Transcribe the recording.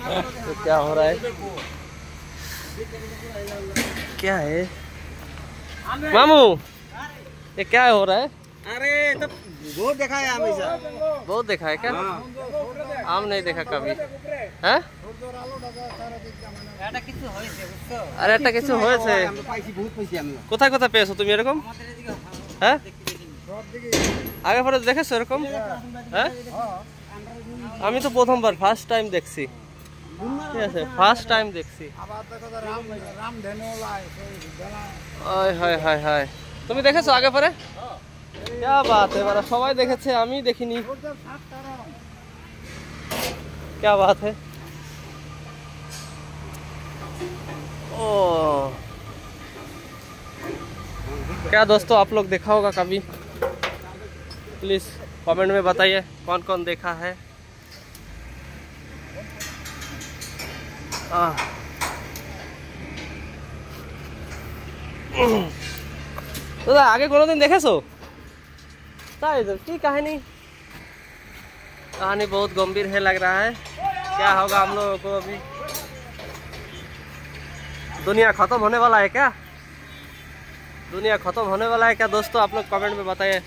तो क्या हो रहा है, क्या है मामू, ये क्या हो रहा है? अरे तो बहुत देखा है हमेशा। बहुत देखा है क्या? आम नहीं देखा कभी है। আরে একটা কিছু হয়েছে, কোথায় কোথায় পেয়েছো তুমি এরকম? হ্যাঁ আগে পরে দেখেছো এরকম? হ্যাঁ আমি তো প্রথমবার, ফার্স্ট টাইম দেখছি। ঠিক আছে, ফার্স্ট টাইম দেখছি। ওই হায় হায় হায়, তুমি দেখেছো আগে পরে? क्या बात है, बड़ा सबाई देखे, आमी देखिनी। क्या बात है। ओ क्या दोस्तों, आप लोग देखा होगा कभी? प्लीज कमेंट में बताइए कौन कौन देखा है। तो आगे कोनो दिन देखेছো? ताई तो की कहानी बहुत गंभीर है लग रहा है। क्या होगा हम लोगों को अभी? दुनिया खत्म होने वाला है क्या? दुनिया खत्म होने वाला है क्या दोस्तों? आप लोग कमेंट में बताइए।